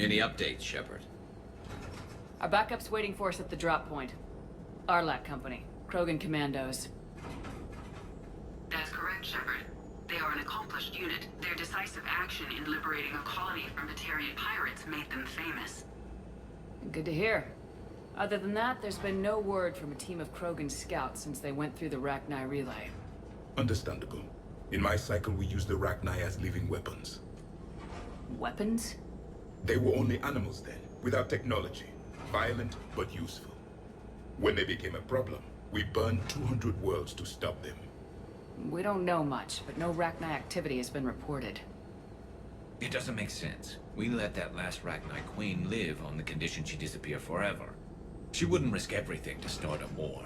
Any updates, Shepard? Our backup's waiting for us at the drop point. Arlac Company. Krogan Commandos. That's correct, Shepard. They are an accomplished unit. Their decisive action in liberating a colony from Batarian pirates made them famous. Good to hear. Other than that, there's been no word from a team of Krogan scouts since they went through the Rachni relay. Understandable. In my cycle, we use the Rachni as living weapons. Weapons? They were only animals then, without technology. Violent, but useful. When they became a problem, we burned 200 worlds to stop them. We don't know much, but no Rachni activity has been reported. It doesn't make sense. We let that last Rachni Queen live on the condition she disappear forever. She wouldn't risk everything to start a war.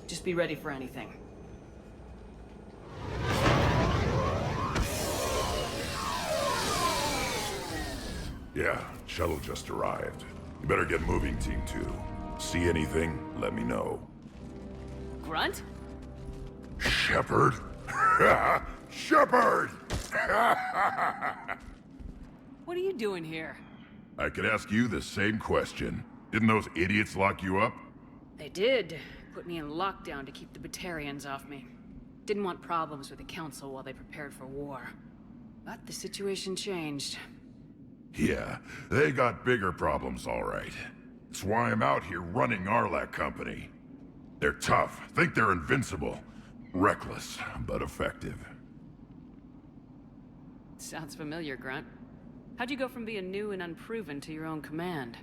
Just be ready for anything. Yeah, shuttle just arrived. You better get moving, Team 2. See anything, let me know. Grunt? Shepard? Shepard! What are you doing here? I could ask you the same question. Didn't those idiots lock you up? They did. Put me in lockdown to keep the Batarians off me. Didn't want problems with the Council while they prepared for war. But the situation changed. Yeah, they got bigger problems, all right. That's why I'm out here running Arlac Company. They're tough, think they're invincible. Reckless, but effective. Sounds familiar, Grunt. How'd you go from being new and unproven to your own command?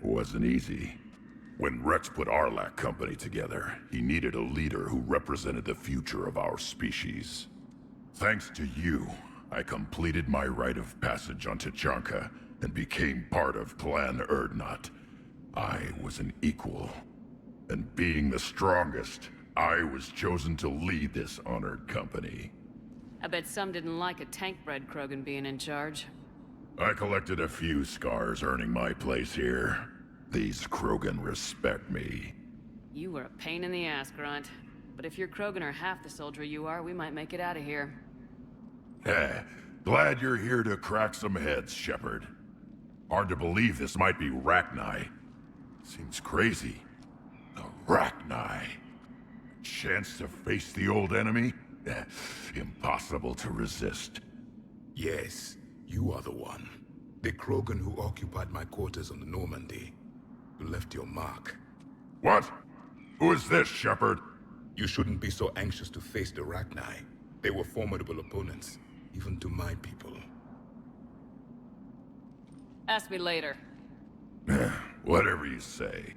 Wasn't easy. When Rex put Arlac Company together, he needed a leader who represented the future of our species. Thanks to you, I completed my rite of passage on Tuchanka and became part of Clan Urdnot. I was an equal. And being the strongest, I was chosen to lead this honored company. I bet some didn't like a tank-bred Krogan being in charge. I collected a few scars earning my place here. These Krogan respect me. You were a pain in the ass, Grunt. But if your Krogan are half the soldier you are, we might make it out of here. Glad you're here to crack some heads, Shepard. Hard to believe this might be Rachni. Seems crazy. The Rachni. Chance to face the old enemy? Impossible to resist. Yes, you are the one. The Krogan who occupied my quarters on the Normandy. You left your mark. What? Who is this, Shepard? You shouldn't be so anxious to face the Rachni. They were formidable opponents, even to my people. Ask me later. Whatever you say.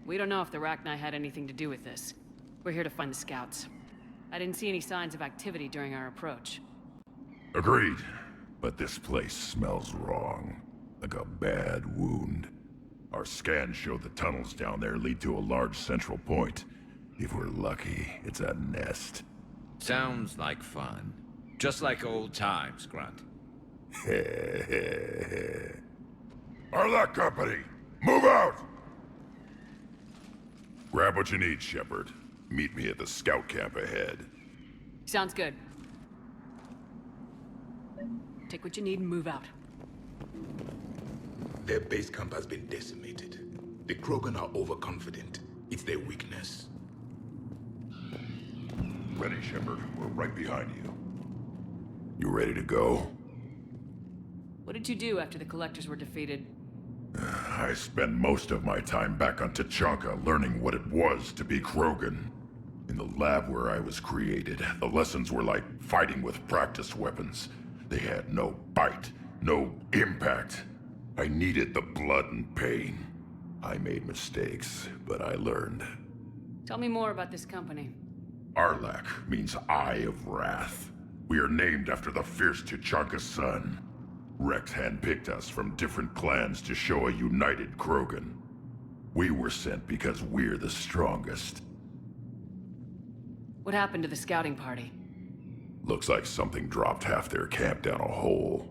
We don't know if the Rachni had anything to do with this. We're here to find the scouts. I didn't see any signs of activity during our approach. Agreed. But this place smells wrong. Like a bad wound. Our scans show the tunnels down there lead to a large central point. If we're lucky, it's a nest. Sounds like fun. Just like old times, Grunt. Arlac Company, move out! Grab what you need, Shepard. Meet me at the scout camp ahead. Sounds good. Take what you need and move out. Their base camp has been decimated. The Krogan are overconfident. It's their weakness. Ready, Shepard. We're right behind you. You ready to go? What did you do after the Collectors were defeated? I spent most of my time back on Tuchanka learning what it was to be Krogan. In the lab where I was created, the lessons were like fighting with practice weapons. They had no bite, no impact. I needed the blood and pain. I made mistakes, but I learned. Tell me more about this company. Arlac means Eye of Wrath. We are named after the fierce Tuchanka sun. Rex handpicked us from different clans to show a united Krogan. We were sent because we're the strongest. What happened to the scouting party? Looks like something dropped half their camp down a hole.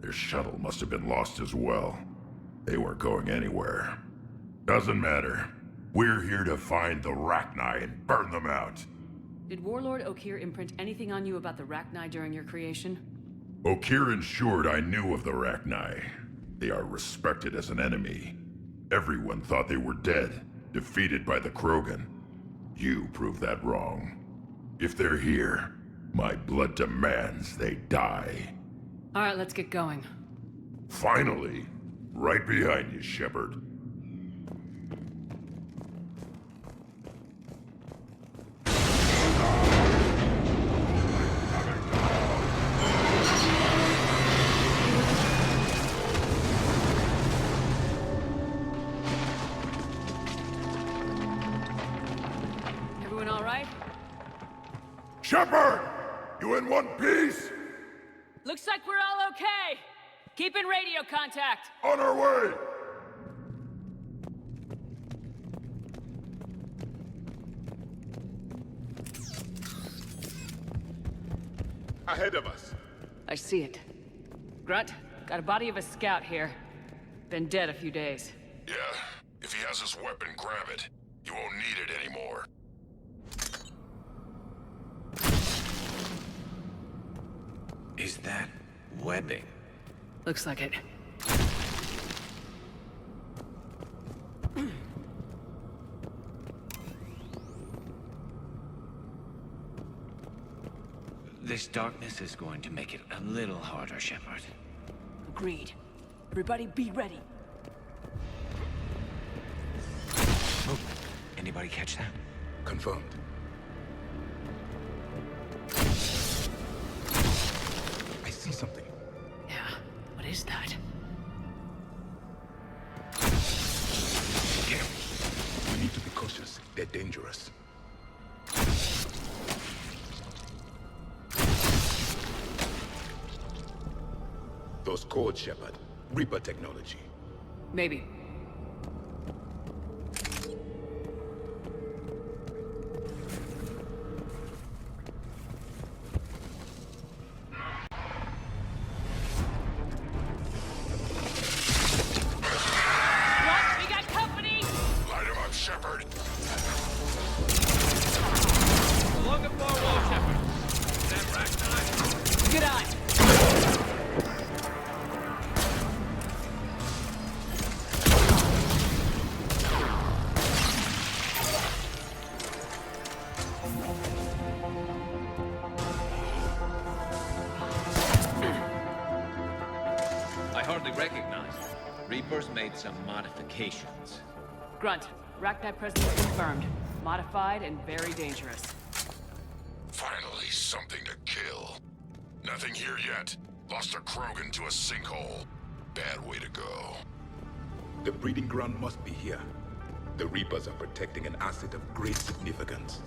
Their shuttle must have been lost as well. They weren't going anywhere. Doesn't matter. We're here to find the Rachni and burn them out. Did Warlord Okeer imprint anything on you about the Rachni during your creation? Okeer ensured I knew of the Rachni. They are respected as an enemy. Everyone thought they were dead, defeated by the Krogan. You proved that wrong. If they're here, my blood demands they die. All right, let's get going. Finally! Right behind you, Shepard. Everyone all right? Shepard! You in one piece? Looks like we're all okay. Keep in radio contact. On our way! Ahead of us. I see it. Grunt, got a body of a scout here. Been dead a few days. Yeah, if he has his weapon, grab it. You won't need it anymore. Is that webbing? Looks like it. This darkness is going to make it a little harder, Shepard. Agreed. Everybody be ready. Oh, anybody catch that? Confirmed. I see something. Yeah, what is that? Get him. We need to be cautious. They're dangerous. Those codes, Shepard. Reaper technology. Maybe. We got company! Light him up, Shepard. Along the far wall, Shepard. Is that Rachni? Good eye. I hardly recognize them. Reapers made some modifications. Grunt, Rachni presence confirmed. Modified and very dangerous. Finally, something to kill. Nothing here yet. Lost a Krogan to a sinkhole. Bad way to go. The breeding ground must be here. The Reapers are protecting an asset of great significance.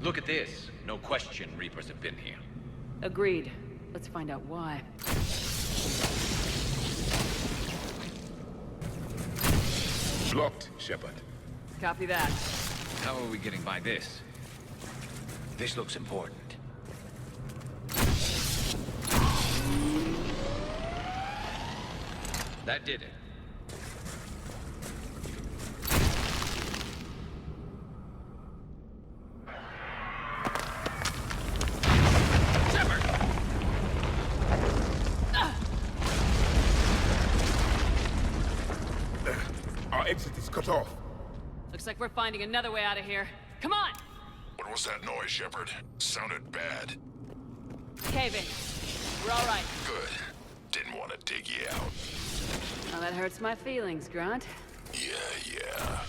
Look at this. No question Reapers have been here. Agreed. Let's find out why. Blocked, Shepard. Copy that. How are we getting by this? This looks important. That did it. Our exit is cut off. Looks like we're finding another way out of here. Come on! What was that noise, Shepard? Sounded bad. Cave in. We're all right. Good. Didn't want to dig you out. Now that hurts my feelings, Grunt. Yeah.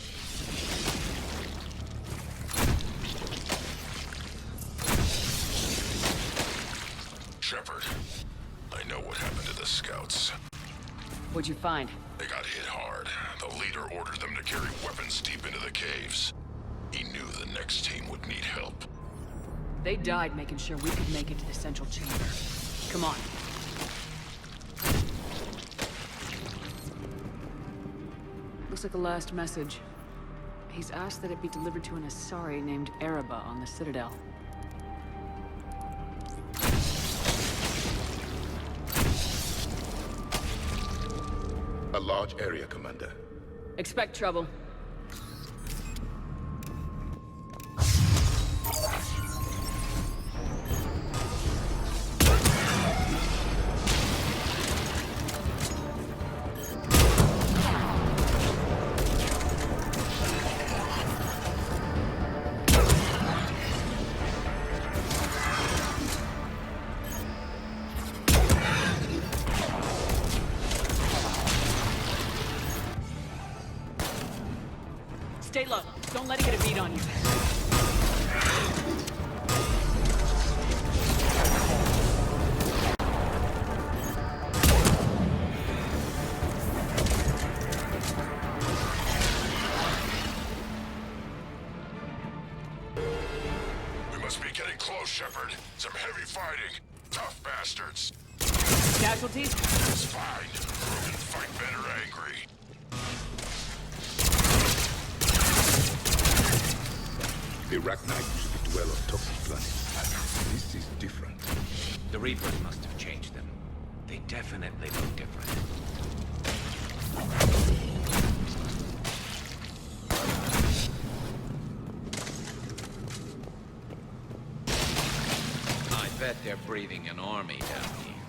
Shepard, I know what happened to the scouts. What'd you find? They got hit hard. The leader ordered them to carry weapons deep into the caves. He knew the next team would need help. They died making sure we could make it to the central chamber. Come on. Looks like a last message. He's asked that it be delivered to an Asari named Ereba on the Citadel. A large area, Commander. Expect trouble. Stay low. Don't let it get a beat on you. We must be getting close, Shepard. Some heavy fighting. Tough bastards. Casualties? It's fine. We can fight better angry. The Rachni usually dwell on toxic planets. This is different. The Reapers must have changed them. They definitely look different. I bet they're breeding an army down here.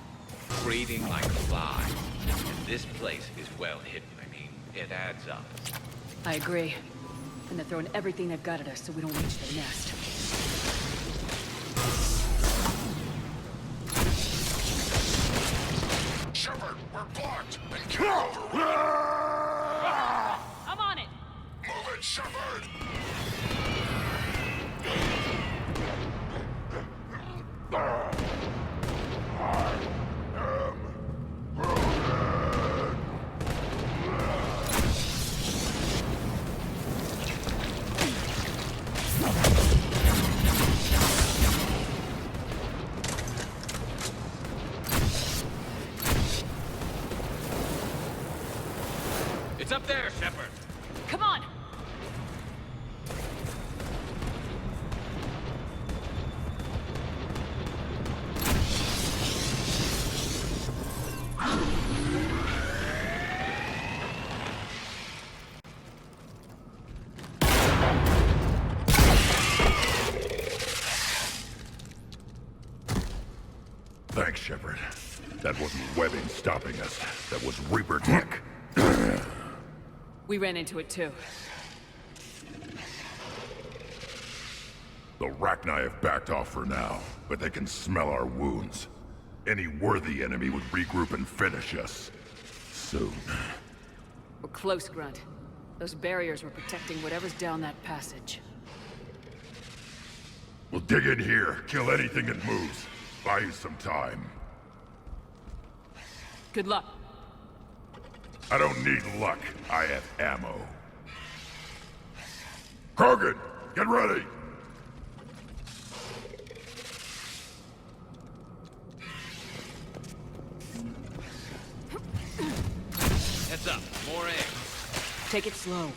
Breeding like a fly. And this place is well hidden. I mean, it adds up. I agree. And they're throwing everything they've got at us so we don't reach the nest. Shepard, we're blocked! And get over! I'm on it! Move it, Shepard! It's up there, Shepard! Come on! Thanks, Shepard. That wasn't webbing stopping us. That was Reaper tech. We ran into it too. The Rachni have backed off for now, but they can smell our wounds. Any worthy enemy would regroup and finish us. Soon. We're close, Grunt. Those barriers were protecting whatever's down that passage. We'll dig in here, kill anything that moves. Buy you some time. Good luck. I don't need luck. I have ammo. Krogan, get ready! Heads up, more eggs. Take it slow.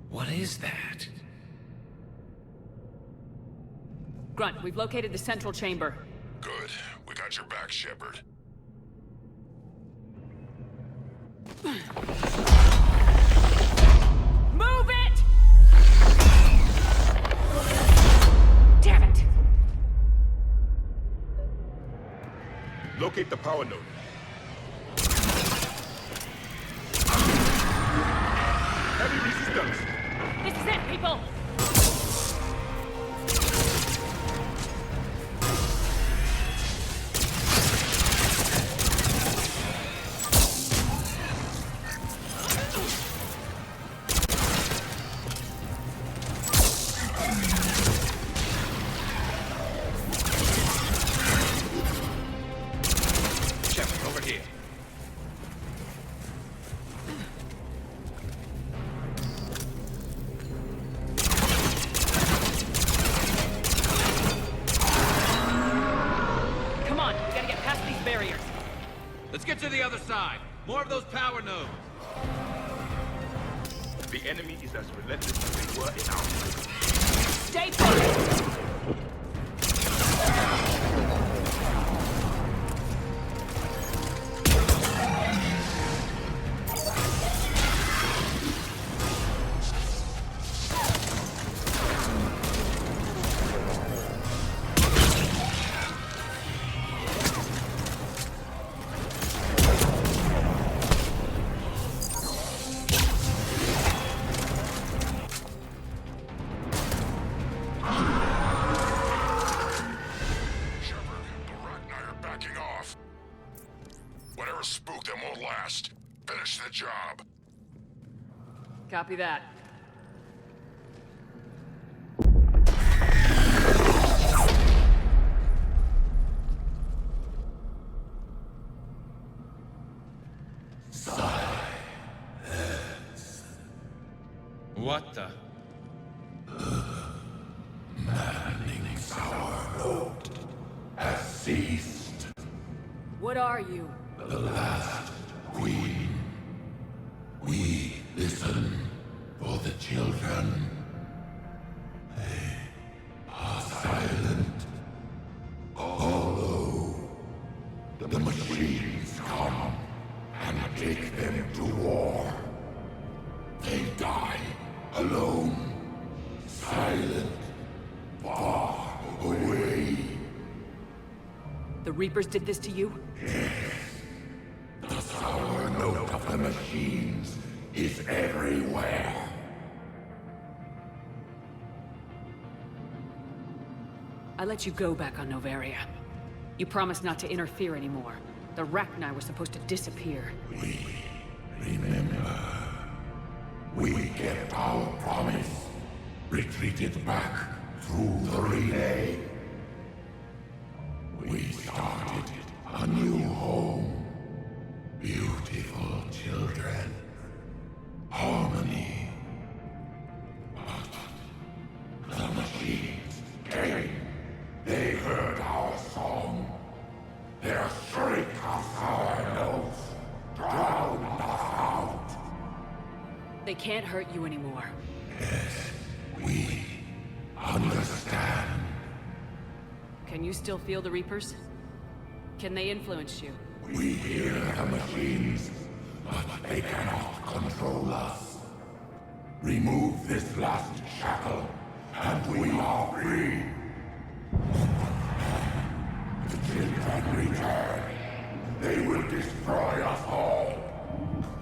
What is that? Grunt, we've located the central chamber. Good. We got your back, Shepard. Move it! Damn it! Locate the power node. Heavy resistance. This is it, people! Shepard, over here. side! More of those power nodes! The enemy is as relentless as they were in our time. Stay focused! Spook them won't last. Finish the job. Copy that. What the? Manning's our road has ceased. What are you? The last queen. We listen for the children. They are silent. Although the machines come and take them to war, they die alone, silent, far away. The Reapers did this to you? The sour note of the machines is everywhere. I let you go back on Noveria. You promised not to interfere anymore. The Rachni were supposed to disappear. We remember. We kept our promise. Retreated back through the relay. We started a new home. Beautiful children. Harmony. But the machines came. They heard our song. Their shriek of sour notes drowned us out. They can't hurt you anymore. Yes, we understand. Can you still feel the Reapers? Can they influence you? We hear the machines, but they cannot control us. Remove this last shackle, and we are free. The children return. They will destroy us all.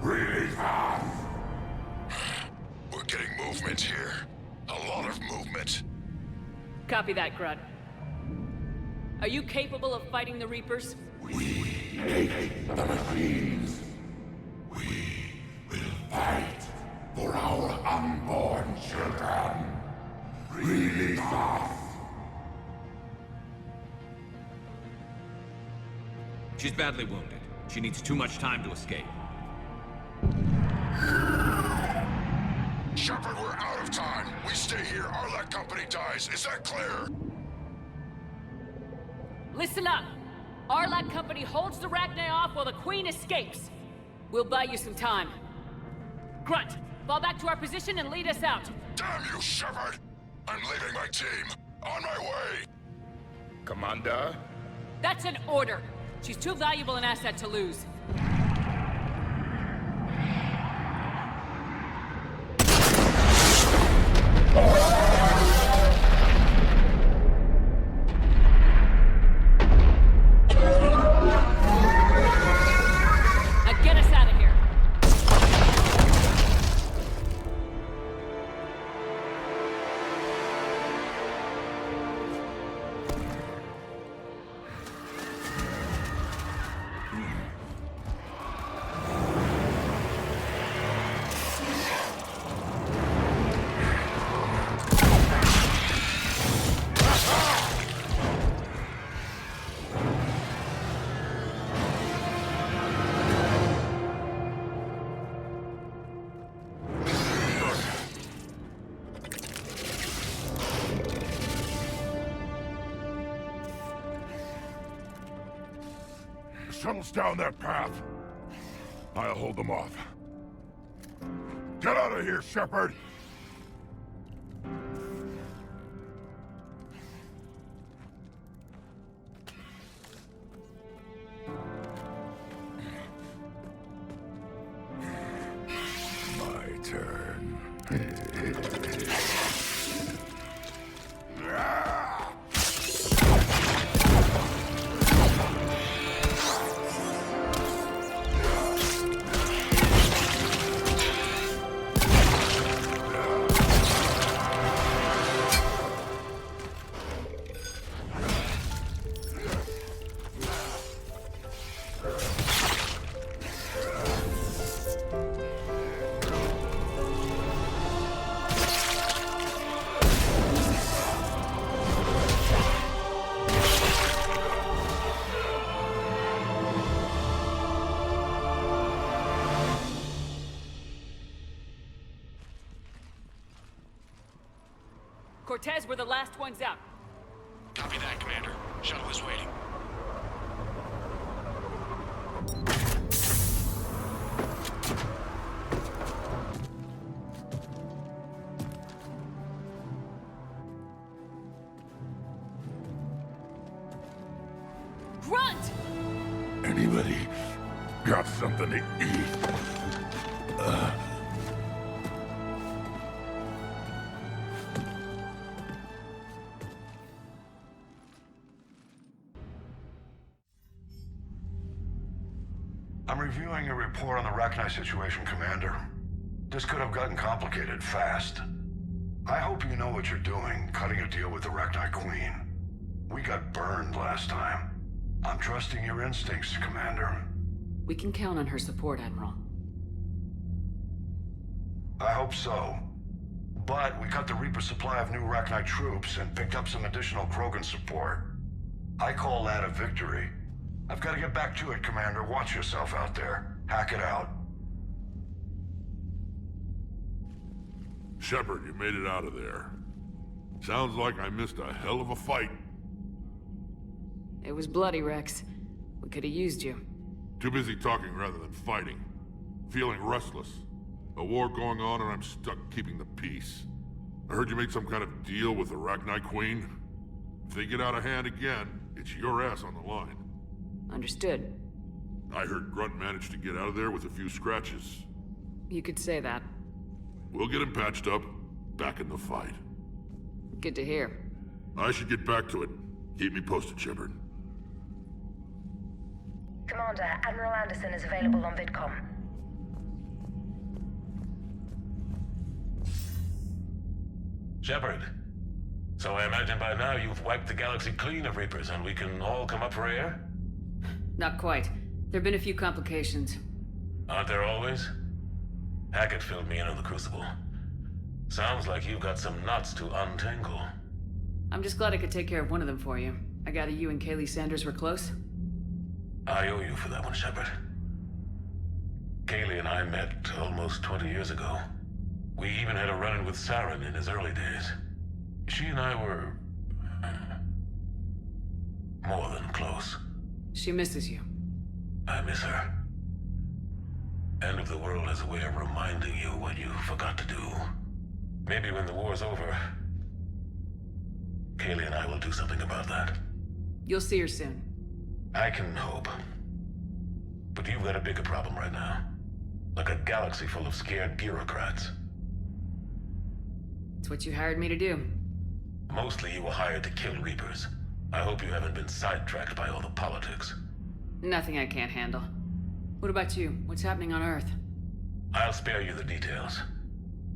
Really fast. We're getting movement here. A lot of movement. Copy that, Grunt. Are you capable of fighting the Reapers? We hate the machines. We will fight for our unborn children. Release us. She's badly wounded. She needs too much time to escape. Shepard, we're out of time. We stay here, our company dies. Is that clear? Listen up! Arlac Company holds the Rachni off while the Queen escapes. We'll buy you some time. Grunt, fall back to our position and lead us out. Damn you, Shepard! I'm leaving my team. On my way. Commander? That's an order. She's too valuable an asset to lose. Shuttle's down that path. I'll hold them off. Get out of here, Shepard! My turn. Cortez, we're the last ones out. Copy that, Commander. Shuttle is waiting. Grunt! Anybody got something to eat? I'm reviewing your report on the Rachni situation, Commander. This could have gotten complicated fast. I hope you know what you're doing, cutting a deal with the Rachni Queen. We got burned last time. I'm trusting your instincts, Commander. We can count on her support, Admiral. I hope so. But we cut the Reaper supply of new Rachni troops and picked up some additional Krogan support. I call that a victory. I've got to get back to it, Commander. Watch yourself out there. Hack it out. Shepard, you made it out of there. Sounds like I missed a hell of a fight. It was bloody, Rex. We could have used you. Too busy talking rather than fighting. Feeling restless. A war going on and I'm stuck keeping the peace. I heard you made some kind of deal with the Rachni Queen. If they get out of hand again, it's your ass on the line. Understood. I heard Grunt managed to get out of there with a few scratches. You could say that. We'll get him patched up, back in the fight. Good to hear. I should get back to it. Keep me posted, Shepard. Commander, Admiral Anderson is available on VidCom. Shepard, so I imagine by now you've wiped the galaxy clean of Reapers and we can all come up for air? Not quite. There've been a few complications. Aren't there always? Hackett filled me in on the Crucible. Sounds like you've got some knots to untangle. I'm just glad I could take care of one of them for you. I gather you and Kaylee Sanders were close? I owe you for that one, Shepard. Kaylee and I met almost 20 years ago. We even had a run-in with Saren in his early days. She and I were... more than close. She misses you. I miss her. End of the world has a way of reminding you what you forgot to do. Maybe when the war's over, Kaylee and I will do something about that. You'll see her soon. I can hope. But you've got a bigger problem right now. Like a galaxy full of scared bureaucrats. It's what you hired me to do. Mostly you were hired to kill Reapers. I hope you haven't been sidetracked by all the politics. Nothing I can't handle. What about you? What's happening on Earth? I'll spare you the details.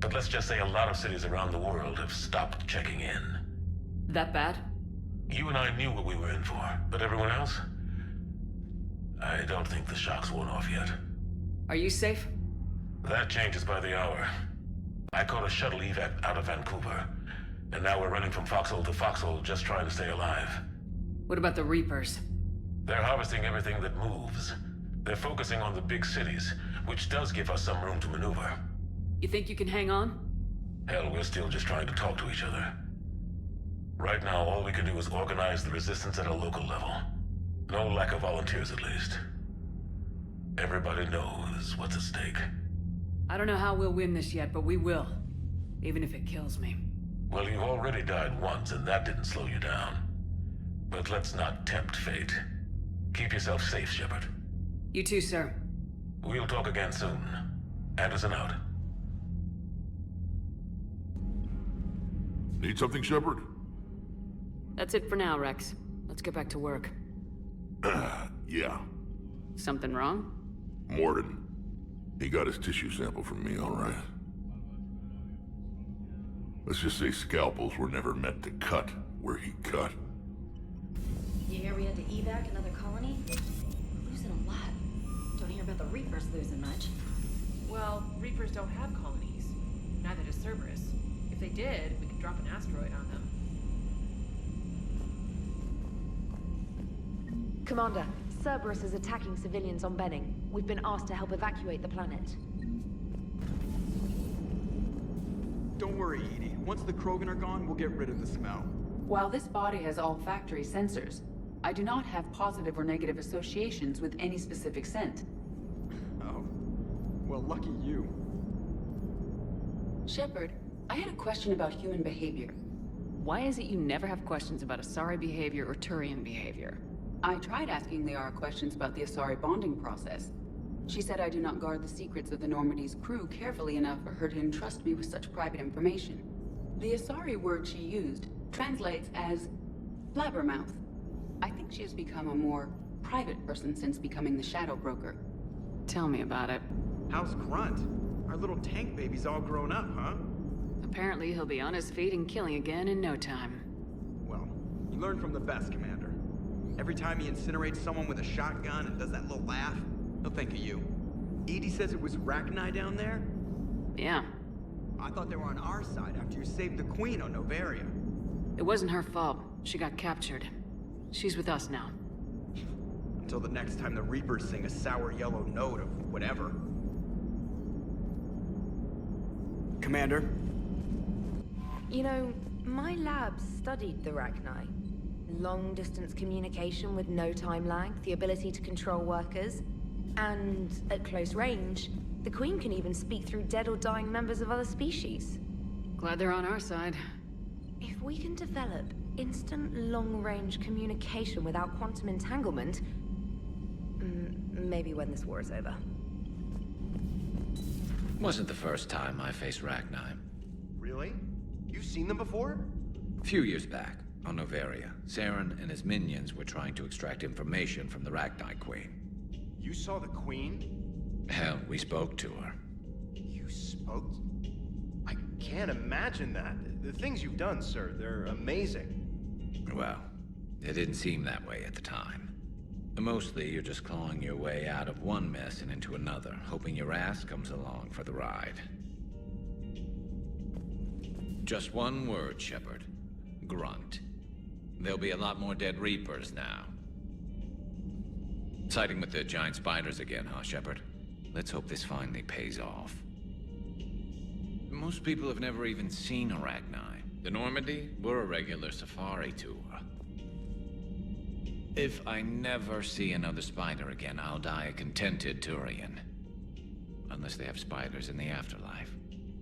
But let's just say a lot of cities around the world have stopped checking in. That bad? You and I knew what we were in for, but everyone else? I don't think the shock's worn off yet. Are you safe? That changes by the hour. I caught a shuttle evac out of Vancouver, and now we're running from foxhole to foxhole just trying to stay alive. What about the Reapers? They're harvesting everything that moves. They're focusing on the big cities, which does give us some room to maneuver. You think you can hang on? Hell, we're still just trying to talk to each other. Right now, all we can do is organize the resistance at a local level. No lack of volunteers, at least. Everybody knows what's at stake. I don't know how we'll win this yet, but we will. Even if it kills me. Well, you've already died once, and that didn't slow you down. But let's not tempt fate. Keep yourself safe, Shepard. You too, sir. We'll talk again soon. Anderson out. Need something, Shepard? That's it for now, Rex. Let's get back to work. Yeah. Something wrong? Morden. He got his tissue sample from me, all right. Let's just say scalpels were never meant to cut where he cut. You hear we had to evac another colony? We're losing a lot. Don't hear about the Reapers losing much. Well, Reapers don't have colonies. Neither does Cerberus. If they did, we could drop an asteroid on them. Commander, Cerberus is attacking civilians on Benning. We've been asked to help evacuate the planet. Don't worry, Edie. Once the Krogan are gone, we'll get rid of the smell. While this body has olfactory sensors, I do not have positive or negative associations with any specific scent. Oh. Well, lucky you. Shepard, I had a question about human behavior. Why is it you never have questions about Asari behavior or Turian behavior? I tried asking Liara questions about the Asari bonding process. She said I do not guard the secrets of the Normandy's crew carefully enough for her to entrust me with such private information. The Asari word she used translates as blabbermouth. I think she has become a more private person since becoming the Shadow Broker. Tell me about it. How's Grunt? Our little tank baby's all grown up, huh? Apparently he'll be on his feet and killing again in no time. Well, you learn from the best, Commander. Every time he incinerates someone with a shotgun and does that little laugh, he'll think of you. Edie says it was Rachni down there? Yeah. I thought they were on our side after you saved the Queen on Noveria. It wasn't her fault. She got captured. She's with us now. Until the next time the Reapers sing a sour yellow note of whatever. Commander? You know, my lab studied the Rachni. Long-distance communication with no time lag, the ability to control workers, and at close range, the Queen can even speak through dead or dying members of other species. Glad they're on our side. If we can develop instant long-range communication without quantum entanglement, maybe when this war is over. Wasn't the first time I faced Rachni. Really? You've seen them before? A few years back, on Noveria, Saren and his minions were trying to extract information from the Rachni Queen. You saw the Queen? Hell, we spoke to her. You spoke? I can't imagine that. The things you've done, sir, they're amazing. Well, it didn't seem that way at the time. Mostly, you're just clawing your way out of one mess and into another, hoping your ass comes along for the ride. Just one word, Shepard. Grunt. There'll be a lot more dead Reapers now. Siding with the giant spiders again, huh, Shepard? Let's hope this finally pays off. Most people have never even seen a Rachni. The Normandy, we're a regular safari tour. If I never see another spider again, I'll die a contented Turian. Unless they have spiders in the afterlife.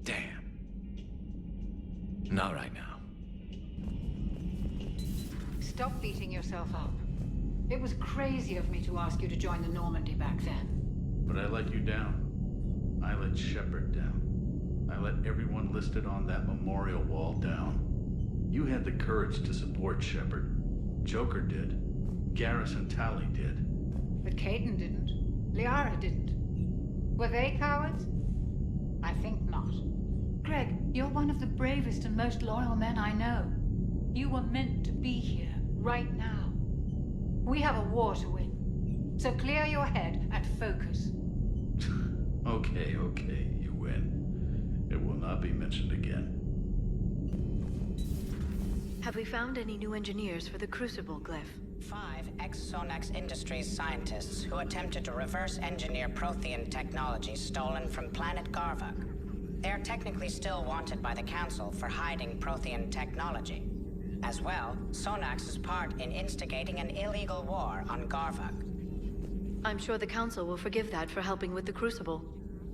Damn. Not right now. Stop beating yourself up. It was crazy of me to ask you to join the Normandy back then. But I let you down. I let Shepard down. I let everyone listed on that memorial wall down. You had the courage to support Shepard. Joker did. Garrus and Tali did. But Caden didn't. Liara didn't. Were they cowards? I think not. Greg, you're one of the bravest and most loyal men I know. You were meant to be here, right now. We have a war to win. So clear your head and focus. Okay, you win. It will not be mentioned again. Have we found any new engineers for the Crucible glyph? 5 ex-Sonax Industries scientists who attempted to reverse engineer Prothean technology stolen from planet Garvuk. They are technically still wanted by the Council for hiding Prothean technology. As well, Sonax's part in instigating an illegal war on Garvuk. I'm sure the Council will forgive that for helping with the Crucible.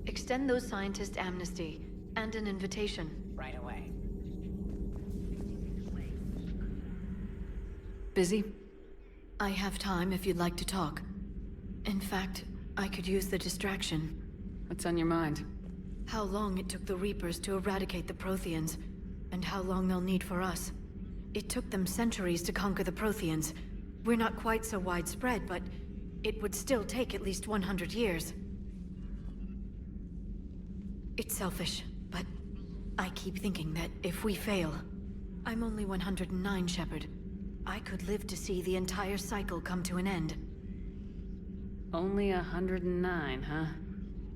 Extend those scientists amnesty, and an invitation. Right away. Busy? I have time if you'd like to talk. In fact, I could use the distraction. What's on your mind? How long it took the Reapers to eradicate the Protheans, and how long they'll need for us. It took them centuries to conquer the Protheans. We're not quite so widespread, but it would still take at least 100 years. It's selfish, but I keep thinking that if we fail... I'm only 109, Shepard. I could live to see the entire cycle come to an end. Only 109, huh?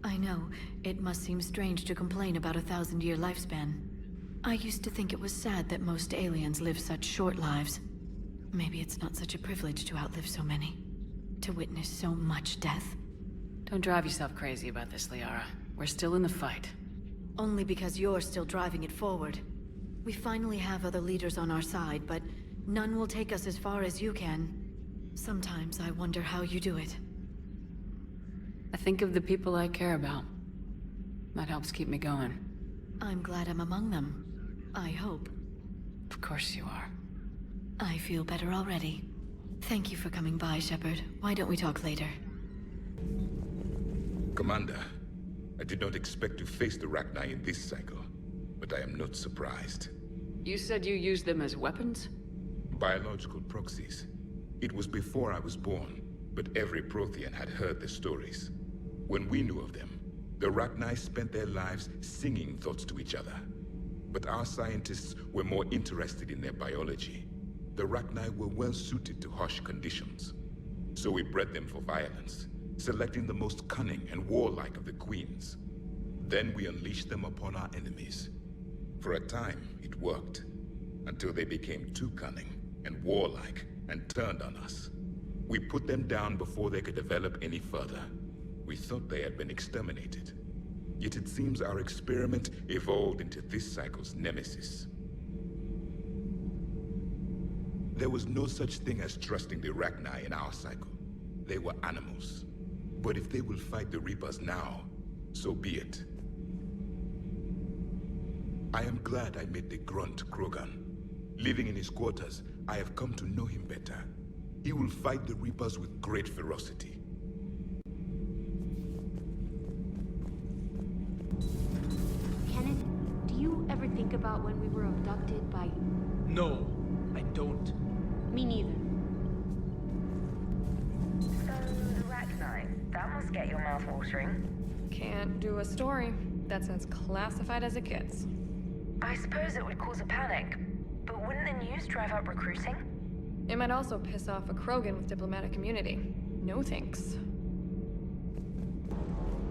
I know. It must seem strange to complain about a 1,000-year lifespan. I used to think it was sad that most aliens live such short lives. Maybe it's not such a privilege to outlive so many. To witness so much death. Don't drive yourself crazy about this, Liara. We're still in the fight. Only because you're still driving it forward. We finally have other leaders on our side, but none will take us as far as you can. Sometimes I wonder how you do it. I think of the people I care about. That helps keep me going. I'm glad I'm among them. I hope. Of course you are. I feel better already. Thank you for coming by, Shepard. Why don't we talk later? Commander, I did not expect to face the Rachni in this cycle, but I am not surprised. You said you used them as weapons? Biological proxies. It was before I was born, but every Prothean had heard the stories. When we knew of them, the Rachni spent their lives singing thoughts to each other. But our scientists were more interested in their biology. The Rachni were well suited to harsh conditions. So we bred them for violence, selecting the most cunning and warlike of the queens. Then we unleashed them upon our enemies. For a time, it worked, until they became too cunning and warlike and turned on us. We put them down before they could develop any further. We thought they had been exterminated. Yet it seems our experiment evolved into this cycle's nemesis. There was no such thing as trusting the Rachni in our cycle. They were animals. But if they will fight the Reapers now, so be it. I am glad I met the grunt Krogan. Living in his quarters, I have come to know him better. He will fight the Reapers with great ferocity. Kenneth, do you ever think about when we were abducted by... No, I don't. Me neither. So, the Rachni, that must get your mouth watering. Can't do a story. That's as classified as it gets. I suppose it would cause a panic, but wouldn't the news drive up recruiting? It might also piss off a Krogan with diplomatic immunity. No thanks.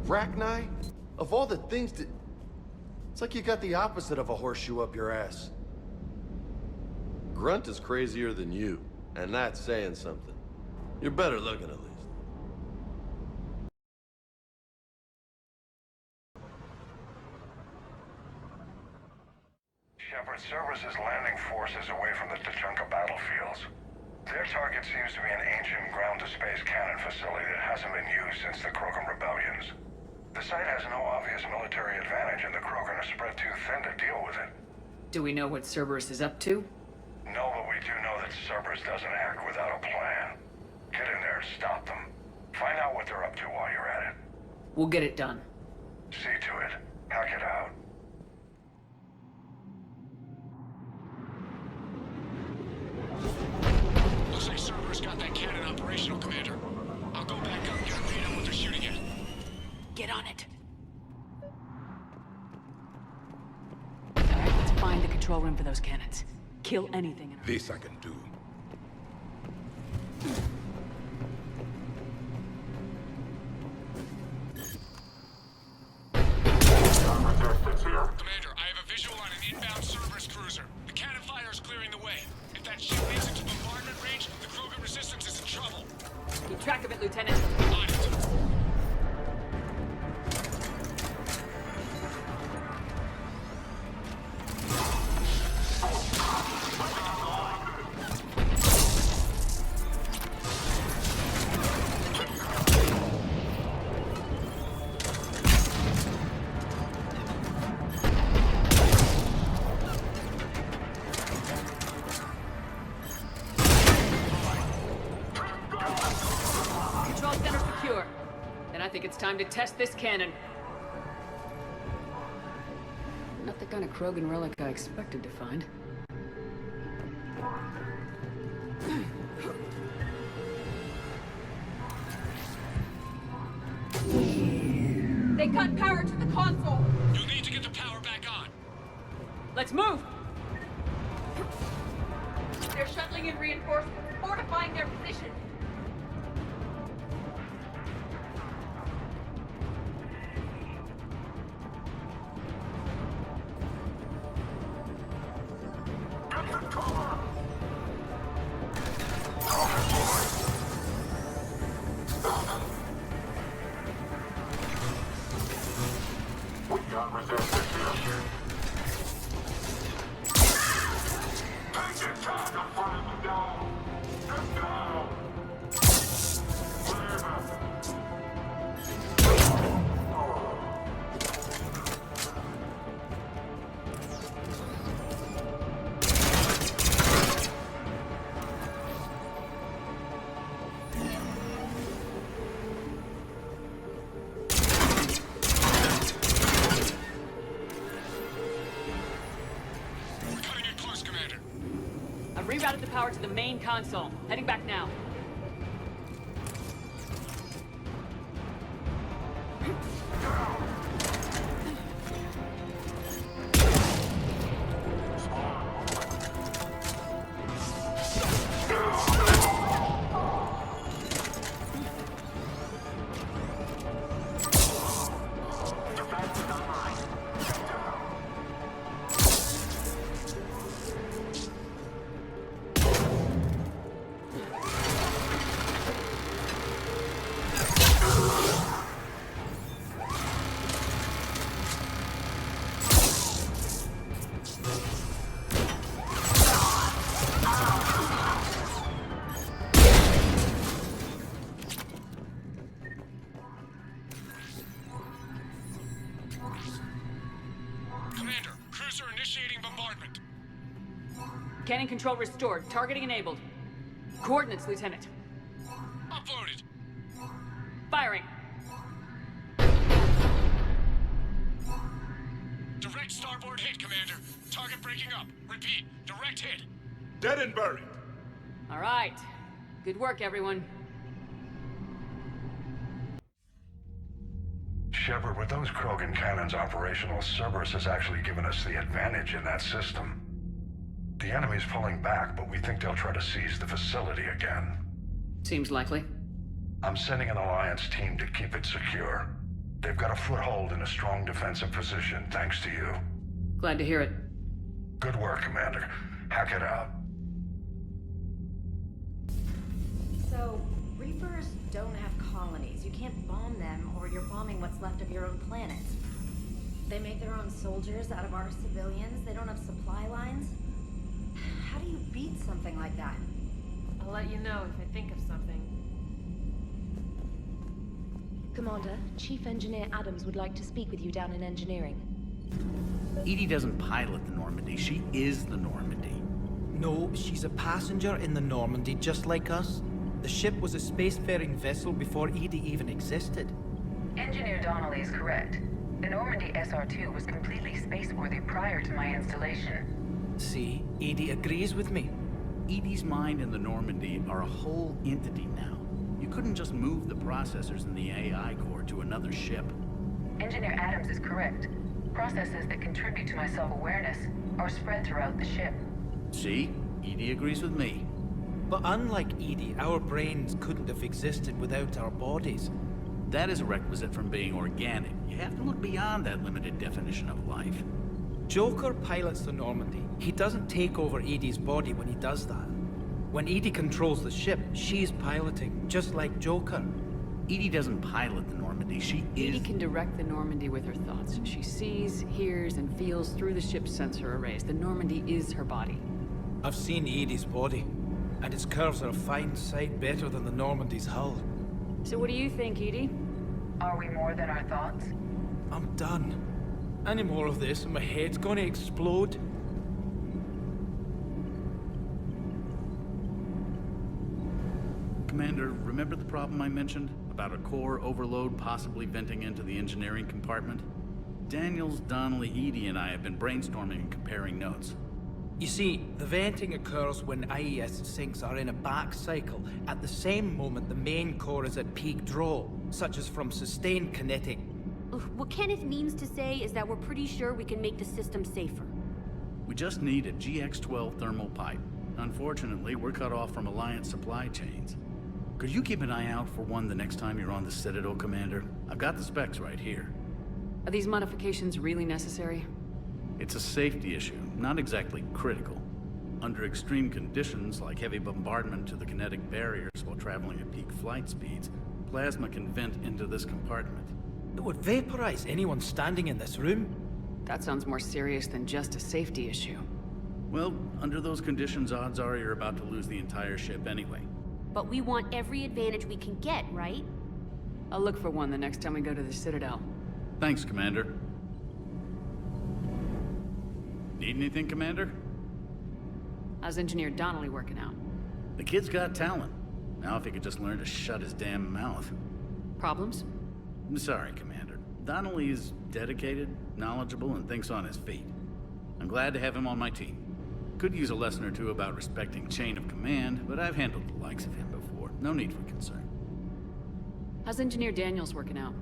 Rachni? Of all the things that... It's like you got the opposite of a horseshoe up your ass. Grunt is crazier than you, and that's saying something. You're better looking, at least. Shepard, Cerberus' landing forces away from the Tachanka battlefields. Their target seems to be an ancient ground-to-space cannon facility that hasn't been used since the Krogan rebellions. The site has no obvious military advantage, and the Krogan are spread too thin to deal with it. Do we know what Cerberus is up to? No, but we do know that Cerberus doesn't act without a plan. Get in there and stop them. Find out what they're up to while you're at it. We'll get it done. See to it. Hack it out. Looks like Cerberus got that cannon operational, Commander. I'll go back up and get a read on what they're shooting at. Get on it. Alright, let's find the control room for those cannons. Kill anything in our... This I can do. Commander, I have a visual on an inbound Cerberus cruiser. The cannon fire is clearing the way. If that ship makes it to bombardment range, the Krogan resistance is in trouble. Keep track of it, Lieutenant. On it. Time to test this cannon. Not the kind of Krogan relic I expected to find. They cut power to the console! You'll need to get the power back on. Let's move! They're shuttling in reinforcements, fortifying their position. Rerouted the power to the main console. Heading back now. Commander, cruiser initiating bombardment. Cannon control restored. Targeting enabled. Coordinates, Lieutenant. Uploaded. Firing. Direct starboard hit, Commander. Target breaking up. Repeat, direct hit. Dead and buried. All right. Good work, everyone. Shepard, with those Krogan cannons operational, Cerberus has actually given us the advantage in that system. The enemy's pulling back, but we think they'll try to seize the facility again. Seems likely. I'm sending an Alliance team to keep it secure. They've got a foothold in a strong defensive position, thanks to you. Glad to hear it. Good work, Commander. Hack it out. So, Reapers don't have colonies. You can't bomb them, or you're bombing what's left of your own planet. They make their own soldiers out of our civilians. They don't have supply lines. How do you beat something like that? I'll let you know if I think of something. Commander, Chief Engineer Adams would like to speak with you down in engineering. Edie doesn't pilot the Normandy. She is the Normandy. No, she's a passenger in the Normandy, just like us. The ship was a spacefaring vessel before Edie even existed. Engineer Donnelly is correct. The Normandy SR-2 was completely spaceworthy prior to my installation. See, Edie agrees with me. Edie's mind and the Normandy are a whole entity now. You couldn't just move the processors in the AI core to another ship. Engineer Adams is correct. Processes that contribute to my self-awareness are spread throughout the ship. See? Edie agrees with me. But unlike Edie, our brains couldn't have existed without our bodies. That is a requisite from being organic. You have to look beyond that limited definition of life. Joker pilots the Normandy. He doesn't take over Edie's body when he does that. When Edie controls the ship, she's piloting, just like Joker. Edie doesn't pilot the Normandy, she is... Edie can direct the Normandy with her thoughts. She sees, hears, and feels through the ship's sensor arrays. The Normandy is her body. I've seen Edie's body, and its curves are a fine sight better than the Normandy's hull. So what do you think, Edie? Are we more than our thoughts? I'm done. Any more of this and my head's gonna explode. Commander, remember the problem I mentioned? About a core overload possibly venting into the engineering compartment? Daniels, Donnelly, Edie, and I have been brainstorming and comparing notes. You see, the venting occurs when IES sinks are in a back cycle, at the same moment the main core is at peak draw, such as from sustained kinetic. What Kenneth means to say is that we're pretty sure we can make the system safer. We just need a GX-12 thermal pipe. Unfortunately, we're cut off from Alliance supply chains. Could you keep an eye out for one the next time you're on the Citadel, Commander? I've got the specs right here. Are these modifications really necessary? It's a safety issue, not exactly critical. Under extreme conditions, like heavy bombardment to the kinetic barriers while traveling at peak flight speeds, plasma can vent into this compartment. It would vaporize anyone standing in this room. That sounds more serious than just a safety issue. Well, under those conditions, odds are you're about to lose the entire ship anyway. But we want every advantage we can get, right? I'll look for one the next time we go to the Citadel. Thanks, Commander. Need anything, Commander? How's Engineer Donnelly working out? The kid's got talent. Now if he could just learn to shut his damn mouth. Problems? I'm sorry, Commander. Donnelly is dedicated, knowledgeable, and thinks on his feet. I'm glad to have him on my team. Could use a lesson or two about respecting chain of command, but I've handled the likes of him before. No need for concern. How's Engineer Daniels working out?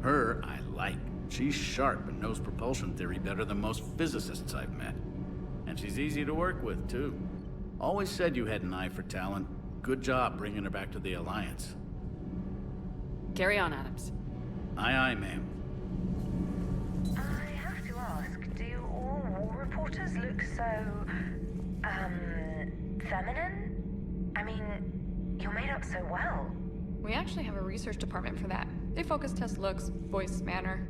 Her, I like. She's sharp and knows propulsion theory better than most physicists I've met. And she's easy to work with, too. Always said you had an eye for talent. Good job bringing her back to the Alliance. Carry on, Adams. Aye, aye, ma'am. I have to ask, do all war reporters look so, feminine? I mean, you're made up so well. We actually have a research department for that. They focus test looks, voice, manner.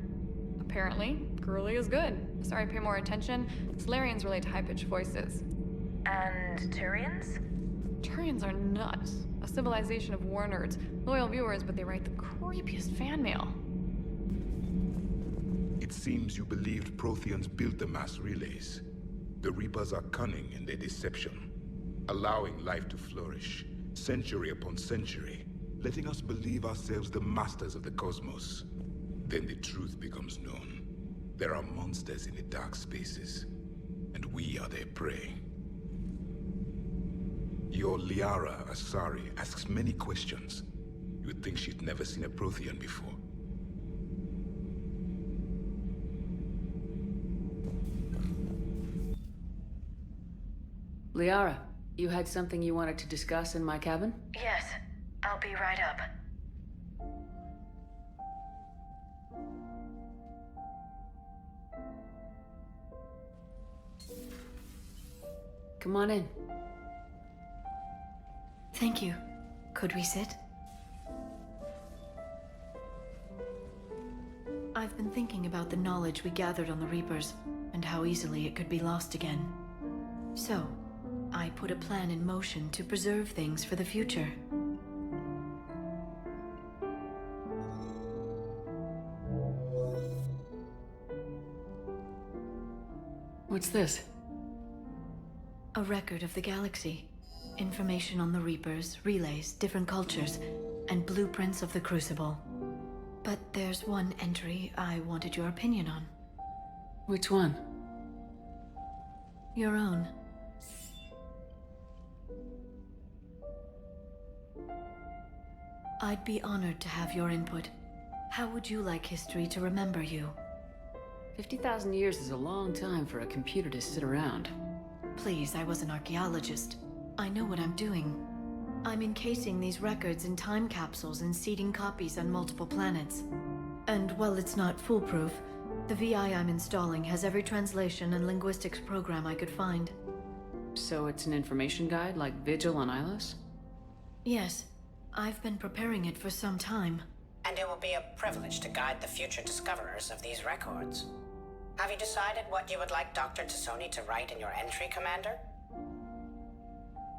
Apparently, girly is good. Sorry, pay more attention. Solarians relate to high-pitched voices. And Turians? Turians are nuts. A civilization of war nerds. Loyal viewers, but they write the creepiest fan mail. It seems you believed Protheans built the mass relays. The Reapers are cunning in their deception, allowing life to flourish, century upon century, letting us believe ourselves the masters of the cosmos. Then the truth becomes known. There are monsters in the dark spaces, and we are their prey. Your Liara Asari asks many questions. You would think she'd never seen a Prothean before. Liara, you had something you wanted to discuss in my cabin? Yes, I'll be right up. Come on in. Thank you. Could we sit? I've been thinking about the knowledge we gathered on the Reapers, and how easily it could be lost again. So, I put a plan in motion to preserve things for the future. What's this? A record of the galaxy. Information on the Reapers, relays, different cultures, and blueprints of the Crucible. But there's one entry I wanted your opinion on. Which one? Your own. I'd be honored to have your input. How would you like history to remember you? 50,000 years is a long time for a computer to sit around. Please, I was an archaeologist. I know what I'm doing. I'm encasing these records in time capsules and seeding copies on multiple planets. And while it's not foolproof, the VI I'm installing has every translation and linguistics program I could find. So it's an information guide like Vigil on Ilos? Yes. I've been preparing it for some time. And it will be a privilege to guide the future discoverers of these records. Have you decided what you would like Dr. Tassoni to write in your entry, Commander?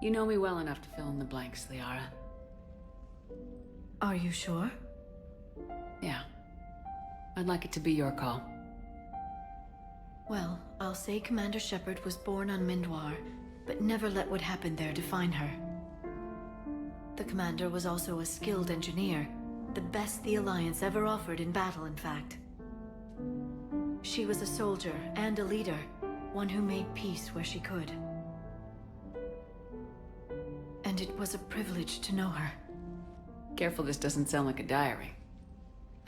You know me well enough to fill in the blanks, Liara. Are you sure? Yeah. I'd like it to be your call. Well, I'll say Commander Shepard was born on Mindoir, but never let what happened there define her. The Commander was also a skilled engineer, The best the Alliance ever offered in battle, in fact. She was a soldier and a leader, one who made peace where she could. And it was a privilege to know her. Careful this doesn't sound like a diary.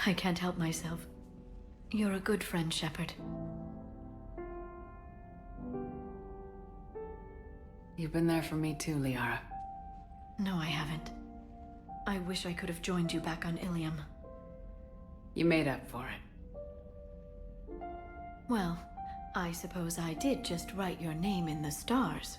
I can't help myself. You're a good friend, Shepard. You've been there for me too, Liara. No, I haven't. I wish I could have joined you back on Ilium. You made up for it. Well, I suppose I did just write your name in the stars.